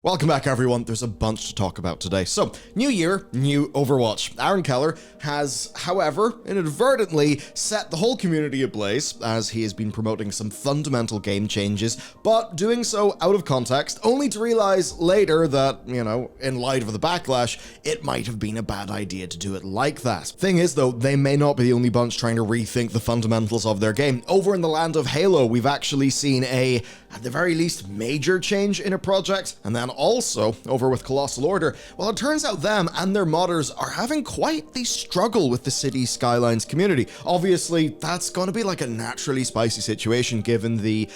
Welcome back, everyone. There's a bunch to talk about today. So, new year, new Overwatch. Aaron Keller has, however, inadvertently set the whole community ablaze as he has been promoting some fundamental game changes, but doing so out of context, only to realize later that, in light of the backlash, it might have been a bad idea to do it like that. Thing is, though, they may not be the only bunch trying to rethink the fundamentals of their game. Over in the land of Halo, we've actually seen at the very least, major change in a project, and then also, over with Colossal Order, well, it turns out them and their modders are having quite the struggle with the Cities Skylines community. Obviously, that's going to be like a naturally spicy situation given the,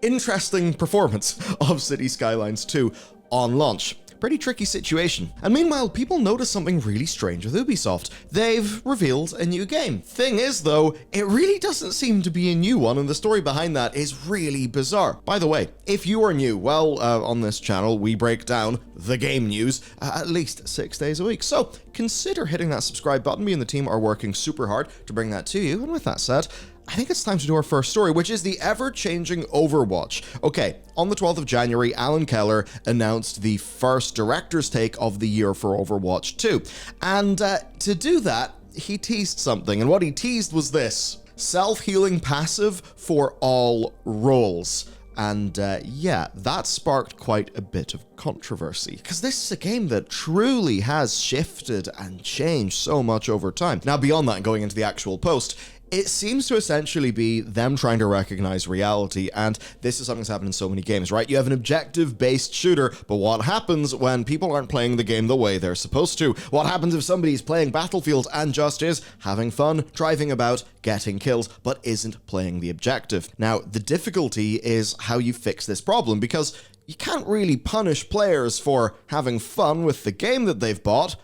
interesting performance of Cities Skylines 2 on launch. Pretty tricky situation. And meanwhile, people notice something really strange with Ubisoft. They've revealed a new game. Thing is, though, it really doesn't seem to be a new one, and the story behind that is really bizarre. By the way, if you are new, well, on this channel, we break down the game news at least 6 days a week. So consider hitting that subscribe button. Me and the team are working super hard to bring that to you. And with that said, I think it's time to do our first story, which is the ever-changing Overwatch. Okay, on the 12th of January, Alan Keller announced the first director's take of the year for Overwatch 2. And to do that, he teased something, and what he teased was this: self-healing passive for all roles. And yeah, that sparked quite a bit of controversy, because this is a game that truly has shifted and changed so much over time. Now, beyond that, and going into the actual post, it seems to essentially be them trying to recognize reality, and this is something that's happened in so many games, right? You have an objective-based shooter, but what happens when people aren't playing the game the way they're supposed to? What happens if somebody's playing Battlefield and just is having fun, driving about, getting kills, but isn't playing the objective? Now, the difficulty is how you fix this problem, because you can't really punish players for having fun with the game that they've bought,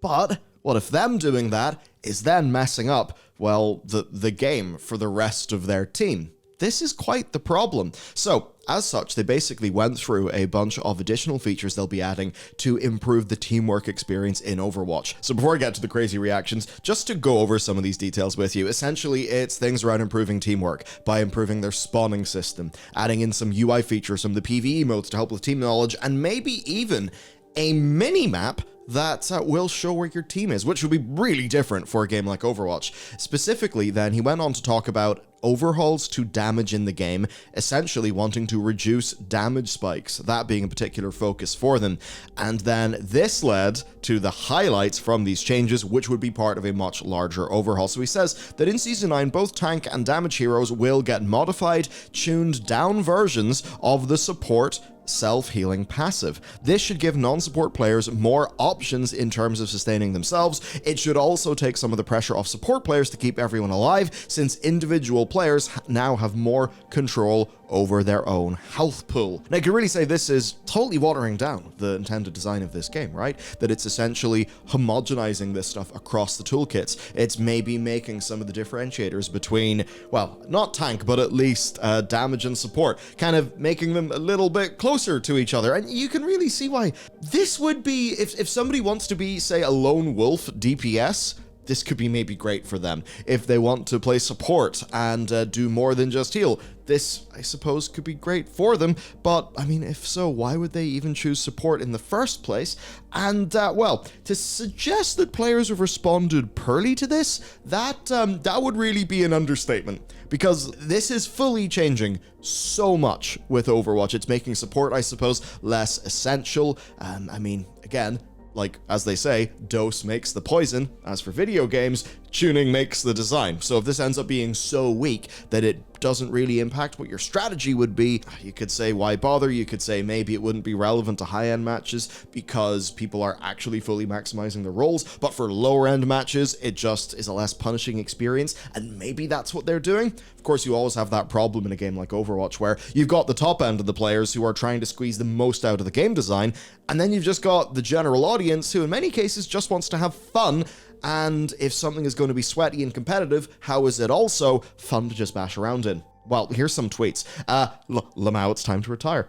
but what if them doing that is then messing up, well, the game for the rest of their team? This is quite the problem. So, as such, they basically went through a bunch of additional features they'll be adding to improve the teamwork experience in Overwatch. So before I get to the crazy reactions, just to go over some of these details with you, essentially it's things around improving teamwork by improving their spawning system, adding in some UI features, some of the PvE modes to help with team knowledge, and maybe even a mini-map that will show where your team is, which would be really different for a game like Overwatch. Specifically, then, he went on to talk about overhauls to damage in the game, essentially wanting to reduce damage spikes, that being a particular focus for them. And then this led to the highlights from these changes, which would be part of a much larger overhaul. So he says that in Season 9, both tank and damage heroes will get modified, tuned down versions of the support self-healing passive. This should give non-support players more options in terms of sustaining themselves. It should also take some of the pressure off support players to keep everyone alive, since individual players now have more control over their own health pool. Now, you can really say this is totally watering down the intended design of this game, right? That it's essentially homogenizing this stuff across the toolkits. It's maybe making some of the differentiators between, well, not tank, but at least damage and support, kind of making them a little bit closer to each other. And you can really see why this would be, if somebody wants to be, say, a lone wolf DPS, this could be maybe great for them. If they want to play support and do more than just heal, this, I suppose, could be great for them. But, I mean, if so, why would they even choose support in the first place? And, well, to suggest that players have responded poorly to this, that would really be an understatement. Because this is fully changing so much with Overwatch. It's making support, I suppose, less essential. I mean, again, like, as they say, dose makes the poison. As for video games, tuning makes the design. So if this ends up being so weak that it doesn't really impact what your strategy would be, you could say, why bother? You could say maybe it wouldn't be relevant to high-end matches because people are actually fully maximizing the roles, but for lower-end matches, it just is a less punishing experience, and maybe that's what they're doing. Of course, you always have that problem in a game like Overwatch, where you've got the top end of the players who are trying to squeeze the most out of the game design, and then you've just got the general audience who, in many cases, just wants to have fun. And if something is going to be sweaty and competitive, how is it also fun to just bash around in? Well, here's some tweets. Lamau, it's time to retire.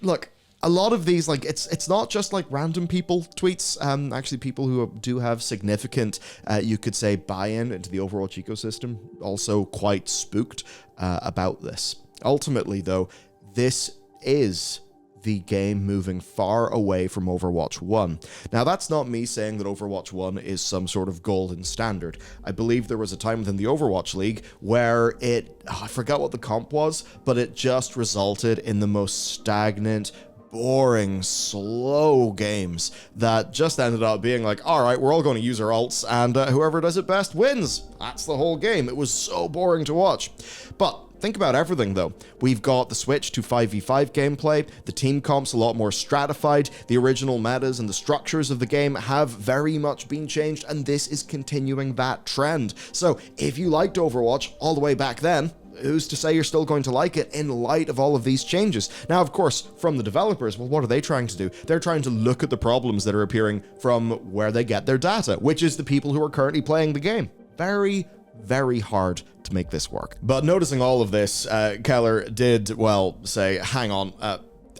Look, a lot of these, like, it's not just like random people tweets. Actually, people who do have significant, you could say, buy-in into the Overwatch ecosystem, also quite spooked about this. Ultimately, though, this is the game moving far away from Overwatch 1. Now, that's not me saying that Overwatch 1 is some sort of golden standard. I believe there was a time within the Overwatch League where I forgot what the comp was, but it just resulted in the most stagnant, boring, slow games that just ended up being like, all right, we're all going to use our ults, and whoever does it best wins. That's the whole game. It was so boring to watch. But think about everything, though. We've got the switch to 5v5 gameplay, the team comp's a lot more stratified, the original metas and the structures of the game have very much been changed, and this is continuing that trend. So if you liked Overwatch all the way back then, who's to say you're still going to like it in light of all of these changes? Now, of course, from the developers, well, what are they trying to do? They're trying to look at the problems that are appearing from where they get their data, which is the people who are currently playing the game. Very, very hard to make this work. But noticing all of this, Keller did, well, say, hang on,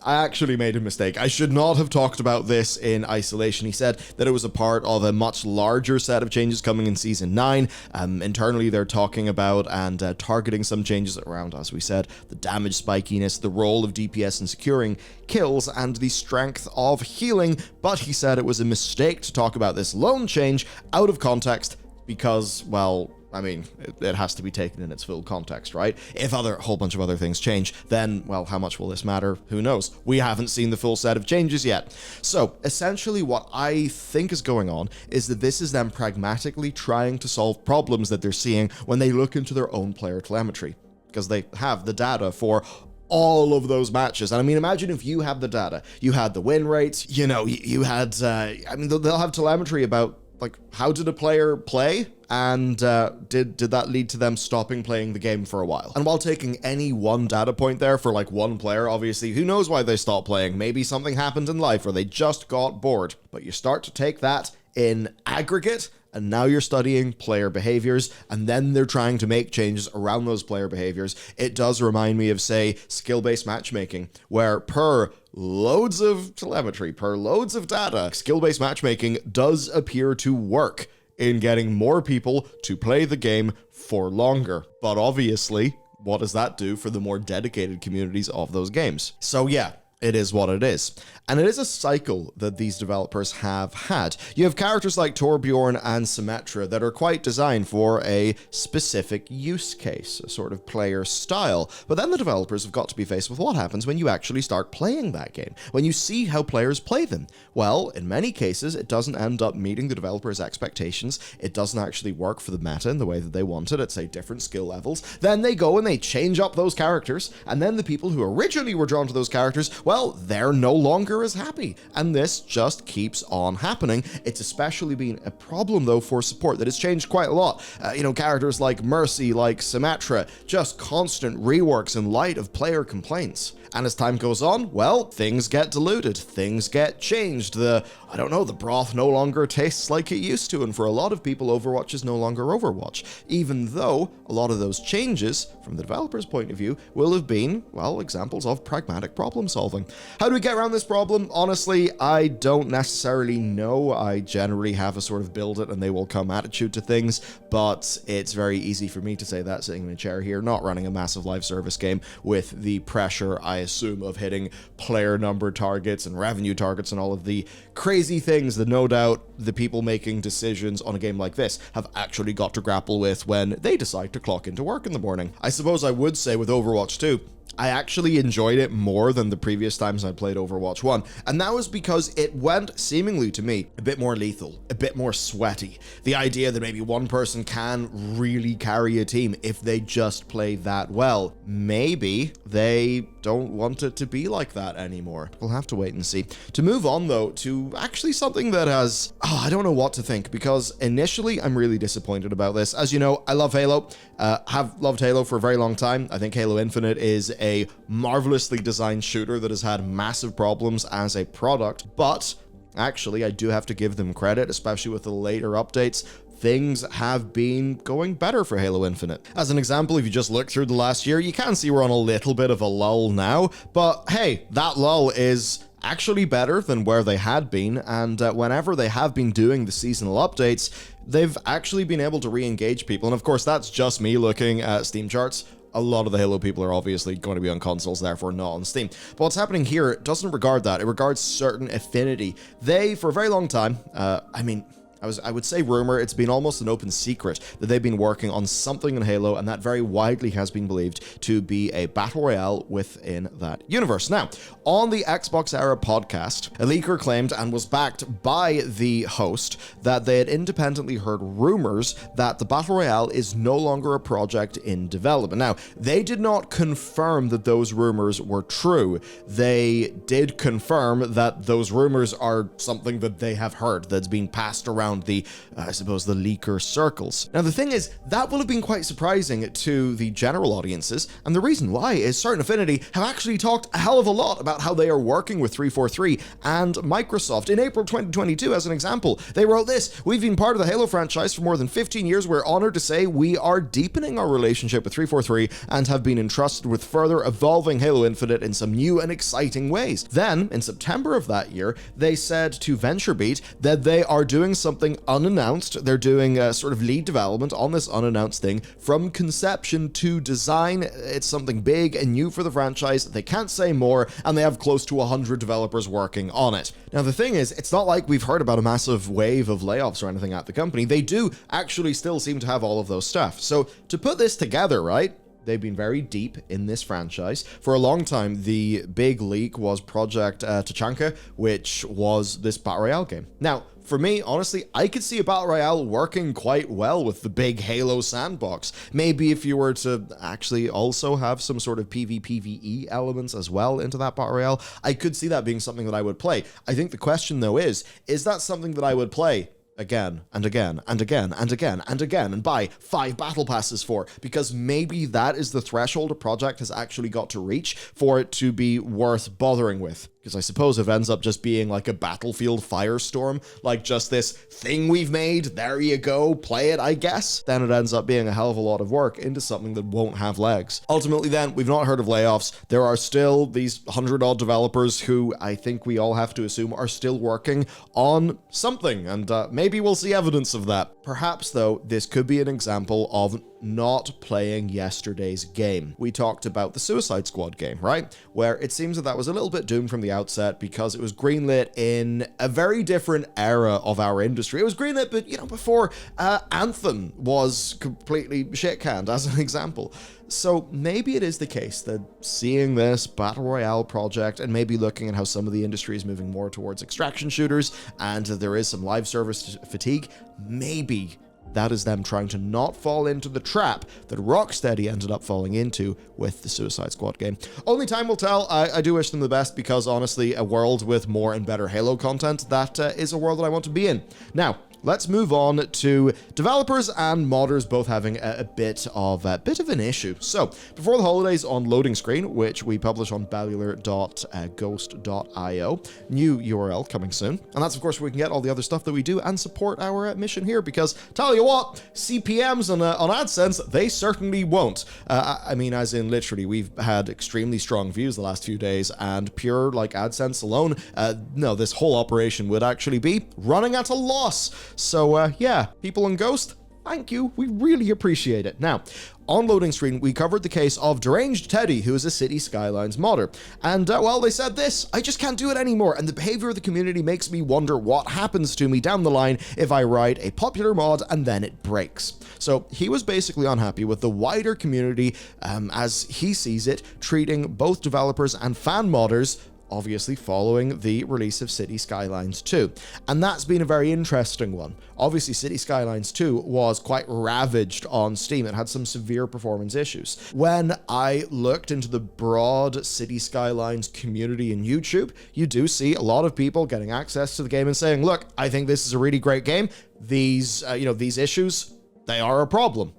I actually made a mistake. I should not have talked about this in isolation. He said that it was a part of a much larger set of changes coming in Season 9. Internally, they're talking about and targeting some changes around, as we said, the damage spikiness, the role of DPS in securing kills, and the strength of healing. But he said it was a mistake to talk about this lone change out of context because, well, I mean, it has to be taken in its full context, right? If a whole bunch of other things change, then, well, how much will this matter? Who knows? We haven't seen the full set of changes yet. So, essentially what I think is going on is that this is them pragmatically trying to solve problems that they're seeing when they look into their own player telemetry, because they have the data for all of those matches. And I mean, imagine if you have the data, you had the win rates, you know, you had, I mean, they'll have telemetry about, like, how did a player play? And did that lead to them stopping playing the game for a while? And while taking any one data point there for like one player, obviously, who knows why they stopped playing? Maybe something happened in life or they just got bored. But you start to take that in aggregate, and now you're studying player behaviors, and then they're trying to make changes around those player behaviors. It does remind me of, say, skill-based matchmaking, where per loads of telemetry, per loads of data, skill-based matchmaking does appear to work in getting more people to play the game for longer. But obviously, what does that do for the more dedicated communities of those games? So yeah, it is what it is. And it is a cycle that these developers have had. You have characters like Torbjorn and Symmetra that are quite designed for a specific use case, a sort of player style. But then the developers have got to be faced with what happens when you actually start playing that game, when you see how players play them. Well, in many cases, it doesn't end up meeting the developers' expectations. It doesn't actually work for the meta in the way that they wanted at, say, different skill levels. Then they go and they change up those characters, and then the people who originally were drawn to those characters, well, they're no longer as happy, and this just keeps on happening. It's especially been a problem, though, for support that has changed quite a lot. Characters like Mercy, like Symmetra, just constant reworks in light of player complaints. And as time goes on, well, things get diluted, things get changed. The broth no longer tastes like it used to, and for a lot of people, Overwatch is no longer Overwatch, even though a lot of those changes, from the developer's point of view, will have been, well, examples of pragmatic problem solving. How do we get around this problem? Honestly, I don't necessarily know. I generally have a sort of build it and they will come attitude to things, but it's very easy for me to say that sitting in a chair here, not running a massive live service game with the pressure, I assume, of hitting player number targets and revenue targets and all of the crazy things that no doubt the people making decisions on a game like this have actually got to grapple with when they decide to clock into work in the morning. I suppose I would say with Overwatch 2, I actually enjoyed it more than the previous times I played Overwatch 1, and that was because it went, seemingly to me, a bit more lethal, a bit more sweaty. The idea that maybe one person can really carry a team if they just play that well. Maybe they don't want it to be like that anymore. We'll have to wait and see. To move on, though, to actually something that has... I don't know what to think, because initially I'm really disappointed about this. As you know, I love Halo, have loved Halo for a very long time. I think Halo Infinite is a marvelously designed shooter that has had massive problems as a product, but actually I do have to give them credit, especially with the later updates. Things have been going better for Halo Infinite. As an example, if you just look through the last year, you can see we're on a little bit of a lull now, but hey, that lull is actually better than where they had been, and whenever they have been doing the seasonal updates, they've actually been able to re-engage people. And of course, that's just me looking at Steam charts. a lot of the Halo people are obviously going to be on consoles, therefore not on Steam. But what's happening here doesn't regard that. It regards certain affinity. They, for a very long time, I would say rumor, it's been almost an open secret that they've been working on something in Halo, and that very widely has been believed to be a battle royale within that universe. Now, on the Xbox Era podcast, a leaker claimed and was backed by the host that they had independently heard rumors that the battle royale is no longer a project in development. Now, they did not confirm that those rumors were true. They did confirm that those rumors are something that they have heard that's been passed around the leaker circles. Now, the thing is, that will have been quite surprising to the general audiences, and the reason why is Certain Affinity have actually talked a hell of a lot about how they are working with 343 and Microsoft. In April 2022, as an example, they wrote this: "We've been part of the Halo franchise for more than 15 years. We're honored to say we are deepening our relationship with 343 and have been entrusted with further evolving Halo Infinite in some new and exciting ways." Then, in September of that year, they said to VentureBeat that they are doing something unannounced. They're doing a sort of lead development on this unannounced thing from conception to design. It's something big and new for the franchise. They can't say more, and they have close to 100 developers working on it. Now, the thing is, it's not like we've heard about a massive wave of layoffs or anything at the company. They do actually still seem to have all of those stuff. So to put this together, right? They've been very deep in this franchise. For a long time, the big leak was Project Tachanka, which was this Battle Royale game. Now, for me, honestly, I could see a Battle Royale working quite well with the big Halo sandbox. Maybe if you were to actually also have some sort of PvPvE elements as well into that Battle Royale, I could see that being something that I would play. I think the question, though, is that something that I would play again and again and again and again and again and buy 5 battle passes for? Because maybe that is the threshold a project has actually got to reach for it to be worth bothering with. Because I suppose if it ends up just being like a Battlefield Firestorm, like just this thing we've made, there you go, play it, I guess, then it ends up being a hell of a lot of work into something that won't have legs. Ultimately then, we've not heard of layoffs. There are still these 100-odd developers who I think we all have to assume are still working on something, and maybe we'll see evidence of that. Perhaps, though, this could be an example of not playing yesterday's game. We talked about the Suicide Squad game, right? Where it seems that was a little bit doomed from the outset because it was greenlit in a very different era of our industry. It was greenlit, but, before Anthem was completely shit-canned, as an example. So maybe it is the case that seeing this Battle Royale project and maybe looking at how some of the industry is moving more towards extraction shooters and there is some live service fatigue, maybe that is them trying to not fall into the trap that Rocksteady ended up falling into with the Suicide Squad game. Only time will tell. I do wish them the best because, honestly, a world with more and better Halo content, that is a world that I want to be in. Now, let's move on to developers and modders both having a bit of an issue. So, before the holidays on Loading Screen, which we publish on bellular.ghost.io, new URL coming soon. And that's, of course, where we can get all the other stuff that we do and support our mission here, because, tell you what, CPMs on AdSense, they certainly won't. As in, literally, we've had extremely strong views the last few days, and pure, AdSense alone, no, this whole operation would actually be running at a loss. So, people on Ghost, thank you. We really appreciate it. Now, on Loading Screen, we covered the case of Deranged Teddy, who is a Cities Skylines modder. And, they said this: "I just can't do it anymore, and the behavior of the community makes me wonder what happens to me down the line if I write a popular mod and then it breaks." So he was basically unhappy with the wider community, as he sees it, treating both developers and fan modders obviously following the release of Cities Skylines 2. And that's been a very interesting one. Obviously, Cities Skylines 2 was quite ravaged on Steam. It had some severe performance issues. When I looked into the broad Cities Skylines community in YouTube, you do see a lot of people getting access to the game and saying, look, I think this is a really great game. These issues, they are a problem.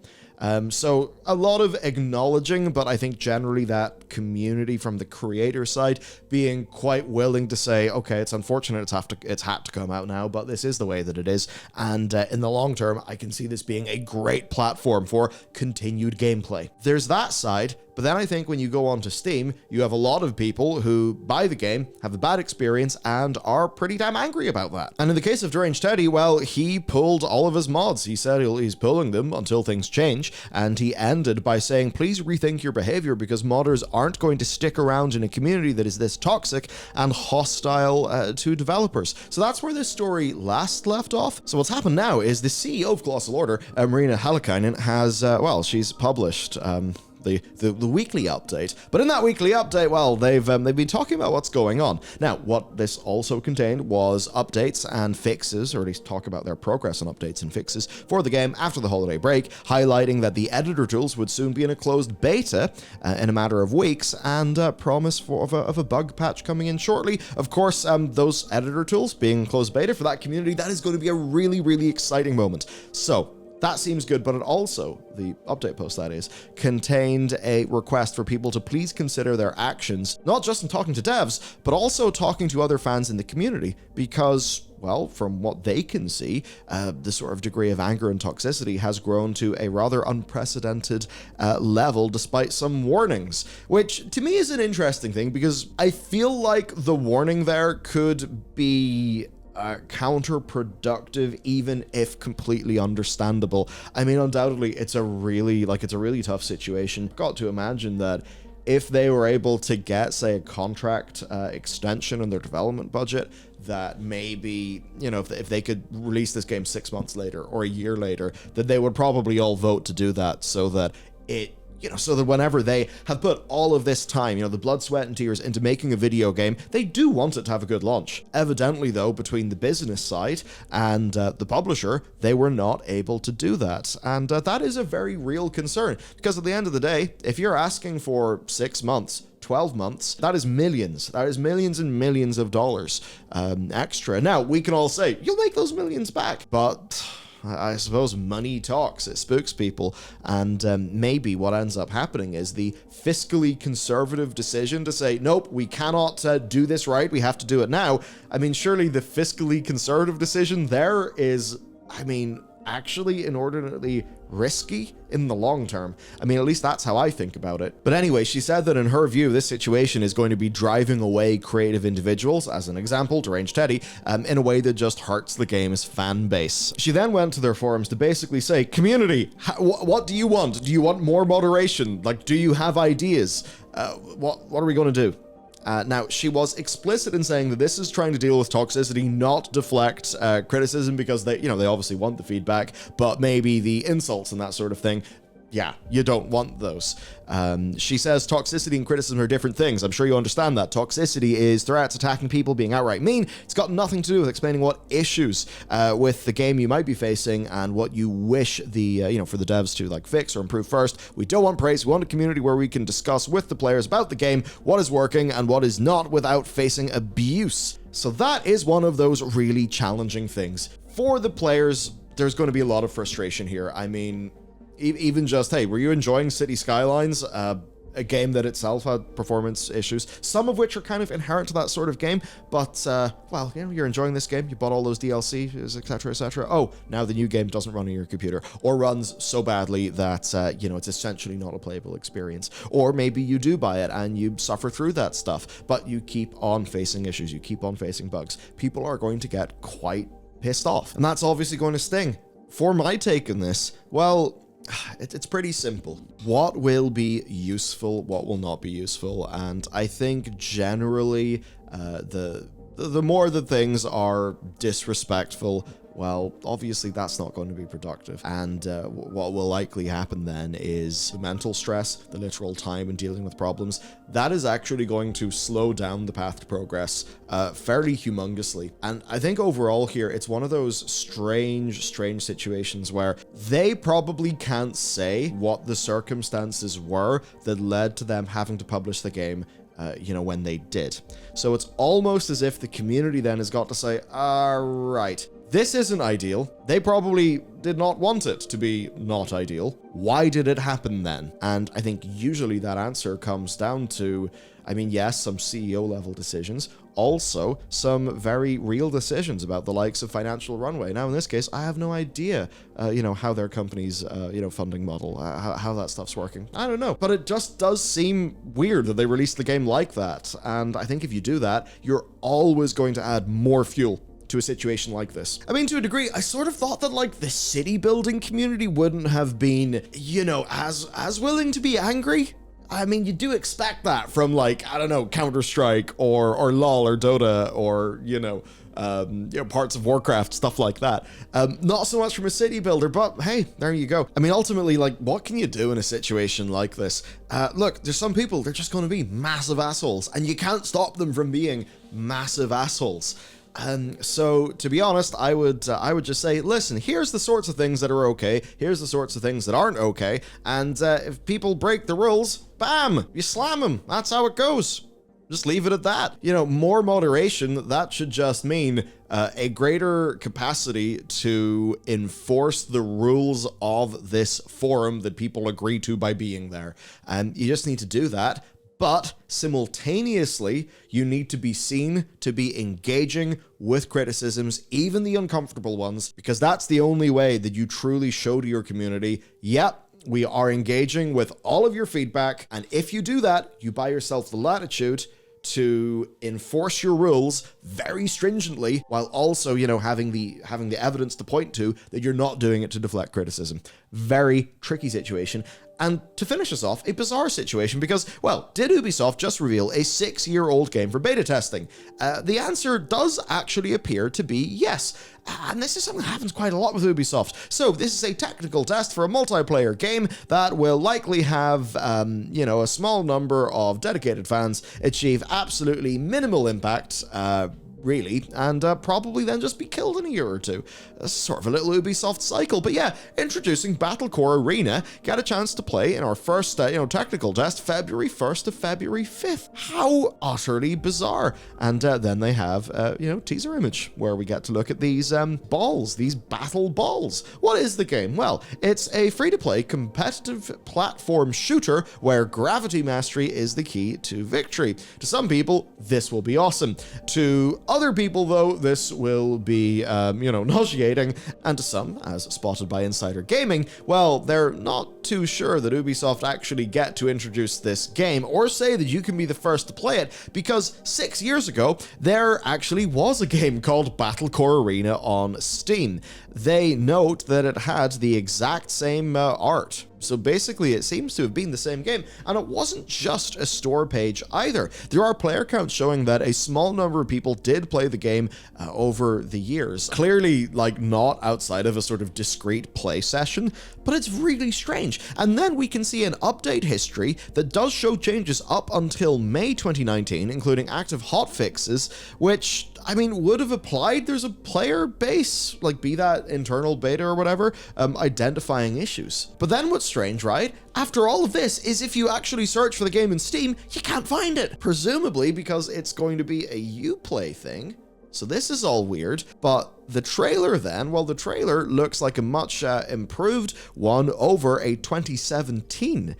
So a lot of acknowledging, but I think generally that community from the creator side being quite willing to say, okay, it's unfortunate it's had to come out now, but this is the way that it is. And in the long term, I can see this being a great platform for continued gameplay. There's that side, But then I think when you go onto Steam, you have a lot of people who buy the game, have a bad experience, and are pretty damn angry about that. And in the case of Deranged Teddy, well, he pulled all of his mods. He said he's pulling them until things change, and he ended by saying, please rethink your behavior because modders aren't going to stick around in a community that is this toxic and hostile to developers. So that's where this story last left off. So what's happened now is the CEO of Colossal Order, Marina Hallikainen, has, she's published the weekly update. But in that weekly update, well, they've been talking about what's going on. Now, what this also contained was updates and fixes, or at least talk about their progress on updates and fixes for the game after the holiday break, highlighting that the editor tools would soon be in a closed beta in a matter of weeks, and promise of a bug patch coming in shortly. Of course, those editor tools being closed beta for that community, that is going to be a really, really exciting moment. So that seems good, but it also, the update post that is, contained a request for people to please consider their actions, not just in talking to devs, but also talking to other fans in the community, because, well, from what they can see, the sort of degree of anger and toxicity has grown to a rather unprecedented level despite some warnings, which to me is an interesting thing because I feel like the warning there could be counterproductive, even if completely understandable. I mean, undoubtedly, it's a really tough situation. Got to imagine that if they were able to get, say, a contract extension in their development budget, that maybe, if they could release this game 6 months later or a year later, that they would probably all vote to do that so that so that whenever they have put all of this time, the blood, sweat, and tears into making a video game, they do want it to have a good launch. Evidently, though, between the business side and the publisher, they were not able to do that. And that is a very real concern, because at the end of the day, if you're asking for 6 months, 12 months, that is millions. That is millions and millions of dollars extra. Now, we can all say, you'll make those millions back, but I suppose money talks, it spooks people, and maybe what ends up happening is the fiscally conservative decision to say, nope, we cannot do this right, we have to do it now. I mean, surely the fiscally conservative decision there is, actually inordinately risky in the long term. I mean, at least that's how I think about it. But anyway, she said that in her view, this situation is going to be driving away creative individuals, as an example, Deranged Teddy, in a way that just hurts the game's fan base. She then went to their forums to basically say, community, what do you want? Do you want more moderation? Like, do you have ideas? What are we going to do? Now, she was explicit in saying that this is trying to deal with toxicity, not deflect criticism, because they obviously want the feedback, but maybe the insults and that sort of thing. Yeah, you don't want those. She says toxicity and criticism are different things. I'm sure you understand that. Toxicity is threats, attacking people, being outright mean. It's got nothing to do with explaining what issues with the game you might be facing and what you wish for the devs to fix or improve first. We don't want praise. We want a community where we can discuss with the players about the game, what is working and what is not, without facing abuse. So that is one of those really challenging things. For the players, there's going to be a lot of frustration here. I mean, even just, hey, were you enjoying Cities Skylines? A game that itself had performance issues, some of which are kind of inherent to that sort of game, but, you're enjoying this game, you bought all those DLCs, etc., etc. Oh, now the new game doesn't run on your computer, or runs so badly that, it's essentially not a playable experience. Or maybe you do buy it and you suffer through that stuff, but you keep on facing issues, you keep on facing bugs. People are going to get quite pissed off, and that's obviously going to sting. For my take on this, well, it's pretty simple. What will be useful, what will not be useful, and I think generally the more that things are disrespectful, well, obviously that's not going to be productive. And what will likely happen then is the mental stress, the literal time in dealing with problems, that is actually going to slow down the path to progress fairly humongously. And I think overall here, it's one of those strange situations where they probably can't say what the circumstances were that led to them having to publish the game when they did. So it's almost as if the community then has got to say, all right, this isn't ideal. They probably did not want it to be not ideal. Why did it happen then? And I think usually that answer comes down to I mean, yes, some CEO level decisions, also some very real decisions about the likes of financial runway. Now, in this case, I have no idea, how their company's, funding model, how that stuff's working. I don't know, but it just does seem weird that they released the game like that. And I think if you do that, you're always going to add more fuel to a situation like this. I mean, to a degree, I sort of thought that, like, the city building community wouldn't have been, as willing to be angry. I mean, you do expect that from, like, I don't know, Counter-Strike or LoL or Dota or, parts of Warcraft, stuff like that. Not so much from a city builder, but hey, there you go. I mean, ultimately, like, what can you do in a situation like this? Look, there's some people, they're just going to be massive assholes, and you can't stop them from being massive assholes. So to be honest, I would just say, listen, here's the sorts of things that are okay, here's the sorts of things that aren't okay, and if people break the rules, bam, you slam them. That's how it goes. Just leave it at that. More moderation, that should just mean a greater capacity to enforce the rules of this forum that people agree to by being there. And you just need to do that. But simultaneously, you need to be seen to be engaging with criticisms, even the uncomfortable ones, because that's the only way that you truly show to your community, yep, we are engaging with all of your feedback. And if you do that, you buy yourself the latitude to enforce your rules very stringently, while also, having the evidence to point to that you're not doing it to deflect criticism. Very tricky situation. And to finish us off, a bizarre situation because, well, did Ubisoft just reveal a 6-year-old game for beta testing? The answer does actually appear to be yes. And this is something that happens quite a lot with Ubisoft. So this is a technical test for a multiplayer game that will likely have, a small number of dedicated fans achieve absolutely minimal impact, really, and probably then just be killed in a year or two. Sort of a little Ubisoft cycle. But yeah, introducing Battlecore Arena, get a chance to play in our first, technical test, February 1st to February 5th. How utterly bizarre. And then they have, teaser image where we get to look at these balls, these battle balls. What is the game? Well, it's a free-to-play competitive platform shooter where gravity mastery is the key to victory. To some people, this will be awesome. To other people, though, this will be, nauseating, and to some, as spotted by Insider Gaming, well, they're not too sure that Ubisoft actually get to introduce this game, or say that you can be the first to play it, because 6 years ago, there actually was a game called Battlecore Arena on Steam. They note that it had the exact same art. So basically, it seems to have been the same game, and it wasn't just a store page either. There are player counts showing that a small number of people did play the game over the years. Clearly, like, not outside of a sort of discrete play session, but it's really strange. And then we can see an update history that does show changes up until May 2019, including active hotfixes, which, I mean, would have applied. There's a player base, like, be that internal beta or whatever, identifying issues. But then what's strange, right? After all of this is if you actually search for the game in Steam, you can't find it. Presumably because it's going to be a Uplay thing. So this is all weird, but the trailer then, well, the trailer looks like a much improved one over a 2017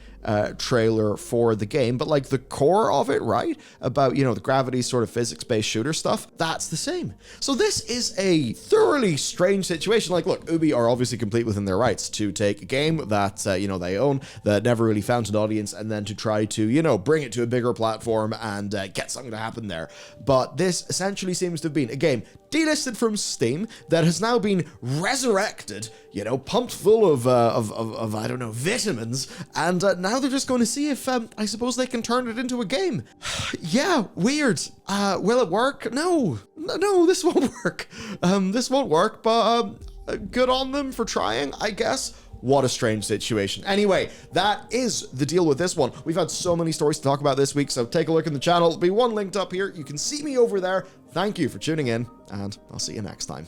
trailer for the game, but like the core of it, right? About, the gravity sort of physics-based shooter stuff, that's the same. So this is a thoroughly strange situation. Like, look, Ubi are obviously complete within their rights to take a game that, they own, that never really found an audience, and then to try to, bring it to a bigger platform and get something to happen there. But this essentially seems to have been a game delisted from Steam that has now been resurrected, pumped full of I don't know, vitamins, and now they're just going to see if, I suppose they can turn it into a game. Yeah, weird. Will it work? No, this won't work. This won't work, but good on them for trying, I guess. What a strange situation. Anyway, that is the deal with this one. We've had so many stories to talk about this week, so take a look in the channel. There'll be one linked up here. You can see me over there. Thank you for tuning in, and I'll see you next time.